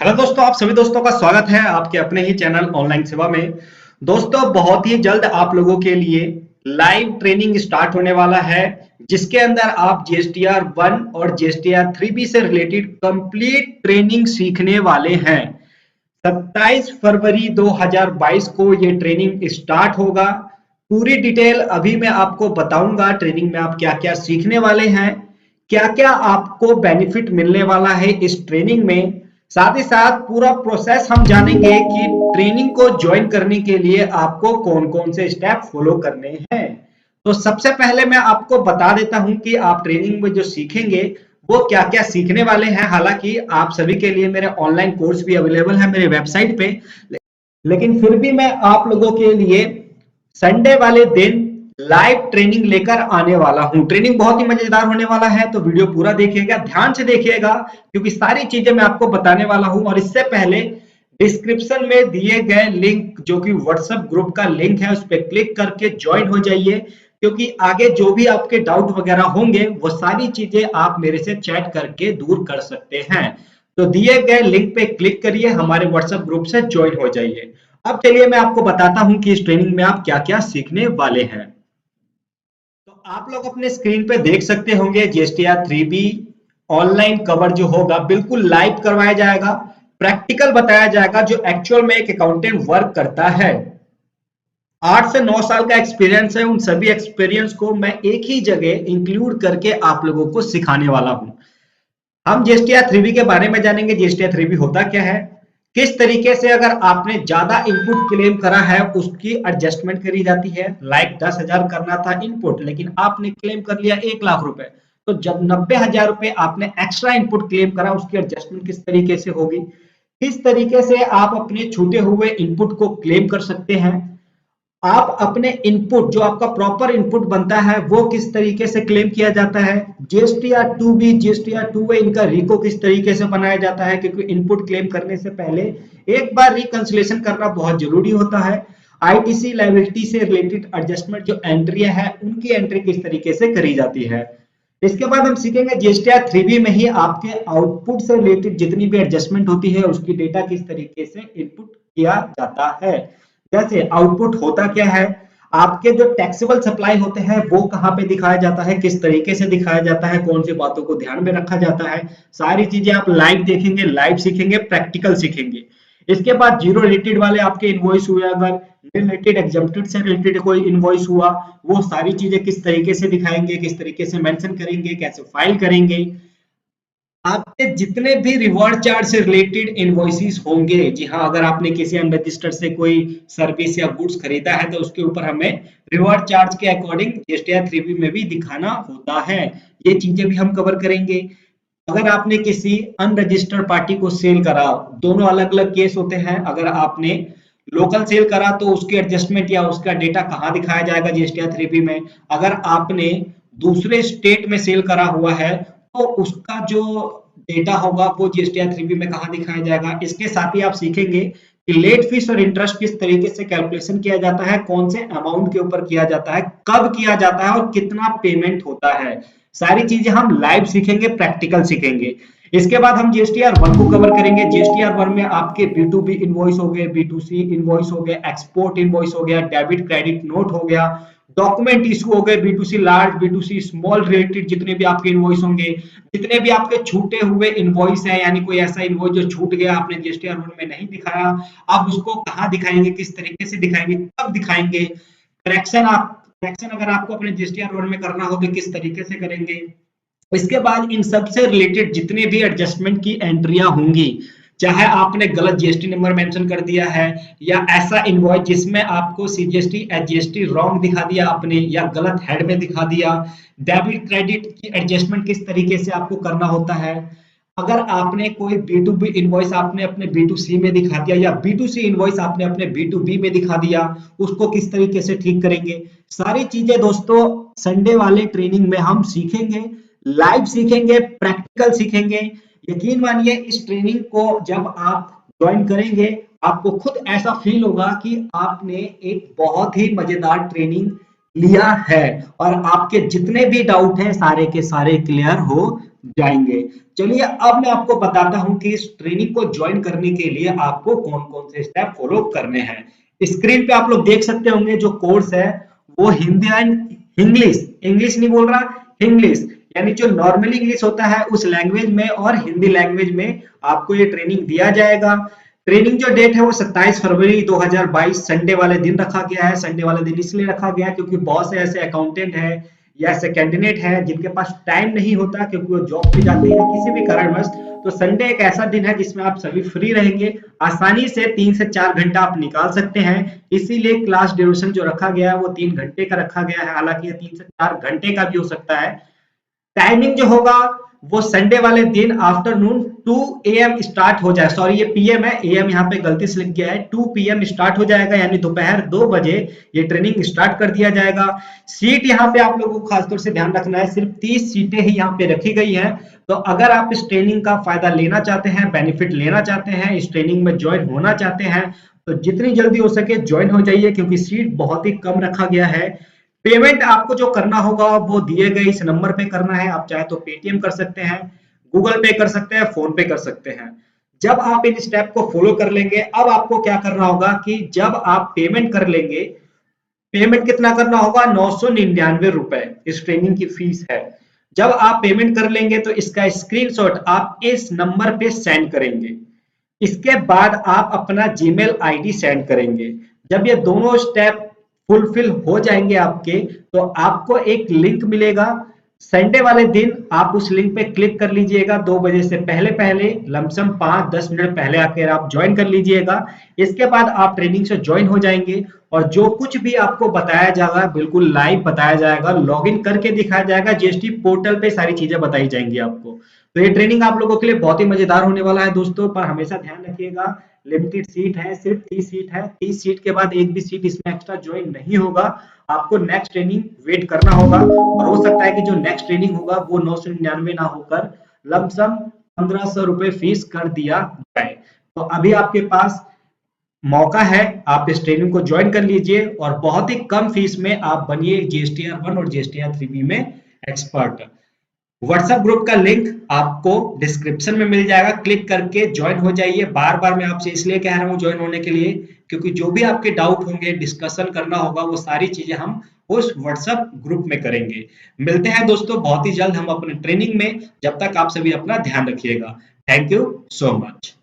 Hello दोस्तों, आप सभी दोस्तों का स्वागत है आपके अपने ही चैनल ऑनलाइन सेवा में। दोस्तों, बहुत ही जल्द आप लोगों के लिए लाइव ट्रेनिंग स्टार्ट होने वाला है, जिसके अंदर आप जीएसटीआर 1 और जीएसटीआर 3B से रिलेटेड कंप्लीट ट्रेनिंग सीखने वाले हैं। 27 फरवरी 2022 को ये ट्रेनिंग स्टार्ट होगा। पूरी डिटेल अभी मैं आपको बताऊंगा। ट्रेनिंग में आप क्या-क्या सीखने वाले हैं, क्या-क्या आपको बेनिफिट मिलने वाला है इस ट्रेनिंग में। साथ ही साथ पूरा प्रोसेस हम जानेंगे कि ट्रेनिंग को ज्वाइन करने के लिए आपको कौन-कौन से स्टेप फॉलो करने हैं। तो सबसे पहले मैं आपको बता देता हूं कि आप ट्रेनिंग में जो सीखेंगे वो क्या-क्या सीखने वाले हैं। हालांकि आप सभी के लिए मेरे ऑनलाइन कोर्स भी अवेलेबल है मेरे वेबसाइट पे, लेकिन फिर भी मैं आप लोगों के लिए संडे वाले दिन लाइव ट्रेनिंग लेकर आने वाला हूं। ट्रेनिंग बहुत ही मजेदार होने वाला है, तो वीडियो पूरा देखिएगा, ध्यान से देखिएगा, क्योंकि सारी चीजें मैं आपको बताने वाला हूं। और इससे पहले डिस्क्रिप्शन में दिए गए लिंक, जो कि व्हाट्सएप ग्रुप का लिंक है, उस पर क्लिक करके ज्वाइन हो जाइए, क्योंकि आगे जो भी आपके डाउट वगैरह होंगे वो सारी चीजें आप मेरे से चैट करके दूर कर सकते हैं। तो दिए गए लिंक पे क्लिक करिए, हमारे व्हाट्सएप ग्रुप से ज्वाइन हो जाइए। अब चलिए मैं आपको बताता हूं कि इस ट्रेनिंग में आप क्या-क्या सीखने वाले हैं। तो आप लोग अपने स्क्रीन पे देख सकते होंगे जीएसटीआर 3B ऑनलाइन कवर जो होगा बिल्कुल लाइव करवाया जाएगा, प्रैक्टिकल बताया जाएगा, जो एक्चुअल में एक अकाउंटेंट वर्क करता है। 8 से 9 साल का एक्सपीरियंस है, उन सभी एक्सपीरियंस को मैं एक ही जगह इंक्लूड करके आप लोगों को सिखाने वाला हूं। हम जीएसटीआर 3B के बारे में जानेंगे। जीएसटीआर 3B होता क्या है, किस तरीके से अगर आपने ज्यादा इनपुट क्लेम करा है उसकी एडजस्टमेंट करी जाती है। लाइक 10,000 करना था इनपुट, लेकिन आपने क्लेम कर लिया 1 लाख रुपए, तो जब 90,000 रुपए आपने एक्स्ट्रा इनपुट क्लेम करा, उसकी एडजस्टमेंट किस तरीके से होगी, किस तरीके से आप अपने छूटे हुए इनपुट को क्लेम कर सकते हैं। आप अपने इनपुट, जो आपका प्रॉपर इनपुट बनता है, वो किस तरीके से क्लेम किया जाता है। जीएसटीआर 2B, जीएसटीआर 2A, इनका रिको किस तरीके से बनाया जाता है, क्योंकि इनपुट क्लेम करने से पहले एक बार रिकंसिलेशन करना बहुत जरूरी होता है। आईटीसी लायबिलिटी से रिलेटेड एडजस्टमेंट जो एंट्रियां है, उनकी एंट्री किस तरीके से करी जाती है। इसके बाद हम सीखेंगे जीएसटीआर 3B में ही आपके आउटपुट से रिलेटेड जितनी भी एडजस्टमेंट होती है, उसकी डेटा किस तरीके से इनपुट किया जाता है। जैसे आउटपुट होता क्या है, आपके जो टैक्सेबल सप्लाई होते हैं वो कहाँ पे दिखाया जाता है, किस तरीके से दिखाया जाता है, कौन सी बातों को ध्यान में रखा जाता है। सारी चीजें आप लाइव देखेंगे, लाइव सीखेंगे, प्रैक्टिकल सीखेंगे। इसके बाद जीरो रिलेटेड वाले आपके इनवॉइस हुए, अगर रिलेटेड एग्जेम्प्टेड से रिलेटेड कोई इनवॉइस हुआ, वो सारी चीजें किस तरीके से दिखाएंगे, किस तरीके से मेंशन करेंगे, कैसे फाइल करेंगे। आपके जितने भी रिवॉर्ड चार्ज से रिलेटेड इनवॉइसेस होंगे, जी हाँ, अगर आपने किसी अनरजिस्टर्ड से कोई सर्विस या गुड्स खरीदा है तो उसके ऊपर हमें रिवॉर्ड चार्ज के अकॉर्डिंग जीएसटीआर 3B में भी दिखाना होता है। ये चीजें भी हम कवर करेंगे। अगर आपने किसी अनरजिस्टर्ड पार्टी को सेल करा, दोनों अलग अलग केस होते हैं। अगर आपने लोकल सेल करा तो उसकी एडजस्टमेंट या उसका डेटा कहाँ दिखाया जाएगा जीएसटीआर 3B में। अगर आपने दूसरे स्टेट में सेल करा हुआ है तो उसका जो डेटा होगा वो जीएसटीआर 3B में कहाँ दिखाया जाएगा। इसके साथ ही आप सीखेंगे कि लेट फीस और इंटरेस्ट किस तरीके से कैलकुलेशन किया जाता है, कौन से अमाउंट के ऊपर किया जाता है, कब किया जाता है और कितना पेमेंट होता है। सारी चीजें हम लाइव सीखेंगे, प्रैक्टिकल सीखेंगे। इसके बाद हम जीएसटीआर 1 को कवर करेंगे। जीएसटीआर 1 में आपके B2B इनवॉइस हो गए, B2C इनवॉइस हो गए, एक्सपोर्ट इनवॉइस हो गया, डेबिट क्रेडिट नोट हो गया, डॉक्यूमेंट इशू हो गए, B2C large, B2C small related जितने भी आपके इनवॉइस होंगे, जितने भी आपके छूटे हुए इनवॉइस है, यानी कोई ऐसा इनवॉइस जो छूट गया, आपने जीएसटीआर 1 में नहीं दिखाया, आप उसको कहाँ दिखाएंगे, किस तरीके से दिखाएंगे, कब दिखाएंगे। करेक्शन अगर आपको अपने जीएसटीआर 1 में करना हो तो किस तरीके से करेंगे। इसके बाद इन सब से रिलेटेड जितने भी एडजस्टमेंट की एंट्रियां होंगी, चाहे आपने गलत जीएसटी नंबर मेंशन कर दिया है, या ऐसा इनवॉइस जिसमें आपको सीजीएसटी एचजीएसटी रॉन्ग दिखा दिया आपने, या गलत हेड में दिखा दिया, डेबिट क्रेडिट की एडजस्टमेंट किस तरीके से आपको करना होता है। अगर आपने कोई B2B इनवॉइस आपने अपने B2C में दिखा दिया, या B2C इनवॉइस आपने अपने B2B में दिखा दिया, उसको किस तरीके से ठीक करेंगे। सारी चीजें दोस्तों संडे वाले ट्रेनिंग में हम सीखेंगे, लाइव सीखेंगे, प्रैक्टिकल सीखेंगे। यकीन मानिए, इस ट्रेनिंग को जब आप ज्वाइन करेंगे, आपको खुद ऐसा फील होगा कि आपने एक बहुत ही मजेदार ट्रेनिंग लिया है और आपके जितने भी डाउट हैं सारे के सारे क्लियर हो जाएंगे। चलिए अब मैं आपको बताता हूं कि इस ट्रेनिंग को ज्वाइन करने के लिए आपको कौन कौन से स्टेप फॉलो करने हैं। स्क्रीन पे आप लोग देख सकते होंगे जो कोर्स है वो हिंदी एंड इंग्लिश, इंग्लिश नहीं बोल रहा, इंग्लिश यानी जो नॉर्मली इंग्लिश होता है उस लैंग्वेज में और हिंदी लैंग्वेज में आपको ये ट्रेनिंग दिया जाएगा। ट्रेनिंग जो डेट है वो 27 फरवरी 2022 संडे वाले दिन रखा गया है। संडे वाले दिन इसलिए रखा गया है क्योंकि बहुत से ऐसे अकाउंटेंट है या ऐसे कैंडिडेट हैं जिनके पास टाइम नहीं होता क्योंकि वो जॉब पे जाते हैं किसी भी कारणवश। तो संडे एक ऐसा दिन है जिसमें आप सभी फ्री रहेंगे, आसानी से 3 से 4 घंटा आप निकाल सकते हैं। इसीलिए क्लास ड्यूरेशन जो रखा गया है वो 3 घंटे का रखा गया है, हालांकि ये 3 से 4 घंटे का भी हो सकता है। टाइमिंग जो होगा वो संडे वाले दिन आफ्टरनून 2 AM स्टार्ट हो जाए, सॉरी ये पीएम है, एएम यहाँ पे गलती से लिख गया है, 2 PM स्टार्ट हो जाएगा यानी दोपहर 2 बजे ये ट्रेनिंग स्टार्ट कर दिया जाएगा। सीट यहाँ पे आप लोगों को खासतौर से ध्यान रखना है, सिर्फ 30 सीटें ही यहाँ पे रखी गई हैं। तो अगर आप इस ट्रेनिंग का फायदा लेना चाहते हैं, बेनिफिट लेना चाहते हैं, इस ट्रेनिंग में ज्वाइन होना चाहते हैं तो जितनी जल्दी हो सके ज्वाइन हो जाइए क्योंकि सीट बहुत ही कम रखा गया है। पेमेंट आपको जो करना होगा वो दिए गए इस नंबर पे करना है, आप चाहे तो पेटीएम कर सकते हैं, गूगल पे कर सकते हैं, फोन पे कर सकते हैं। जब आप इन स्टेप को फॉलो कर लेंगे अब आपको क्या करना होगा कि जब आप पेमेंट कर लेंगे, पेमेंट कितना करना होगा, 999 रुपए इस ट्रेनिंग की फीस है। जब आप पेमेंट कर लेंगे तो इसका स्क्रीनशॉट आप इस नंबर पे सेंड करेंगे। इसके बाद आप अपना जीमेल आईडी सेंड करेंगे। जब ये दोनों स्टेप फुलफिल हो जाएंगे आपके तो आपको एक लिंक मिलेगा। संडे वाले दिन आप उस लिंक पे क्लिक कर लीजिएगा, 2 बजे से पहले पहले लमसम 5-10 मिनट पहले आकर आप ज्वाइन कर लीजिएगा। इसके बाद आप ट्रेनिंग से ज्वाइन हो जाएंगे और जो कुछ भी आपको बताया जाएगा बिल्कुल लाइव बताया जाएगा, लॉगिन करके दिखाया जाएगा, जीएसटी पोर्टल पे सारी चीजें बताई जाएंगी आपको। तो ये ट्रेनिंग आप लोगों के लिए बहुत ही मजेदार होने वाला है दोस्तों, पर हमेशा ध्यान रखिएगा लिमिटेड सीट है, सिर्फ 30 सीट है, 30 सीट के बाद एक भी सीट इसमें एक्स्ट्रा ज्वाइन नहीं होगा। आपको नेक्स्ट ट्रेनिंग वेट करना होगा और हो सकता है कि जो नेक्स्ट ट्रेनिंग होगा वो 999 ना होकर लमसम 1500 रुपए फीस कर दिया जाए। तो अभी आपके पास मौका है, आप इस ट्रेनिंग को ज्वाइन कर लीजिए और बहुत ही कम फीस में आप बनिए जीएसटीआर 1 और जीएसटीआर 3B में एक्सपर्ट। व्हाट्सएप ग्रुप का लिंक आपको डिस्क्रिप्शन में मिल जाएगा, क्लिक करके ज्वाइन हो जाइए। बार बार मैं आपसे इसलिए कह रहा हूं ज्वाइन होने के लिए क्योंकि जो भी आपके डाउट होंगे, डिस्कशन करना होगा, वो सारी चीजें हम उस व्हाट्सएप ग्रुप में करेंगे। मिलते हैं दोस्तों बहुत ही जल्द हम अपने ट्रेनिंग में, जब तक आप सभी अपना ध्यान रखिएगा। Thank you so much.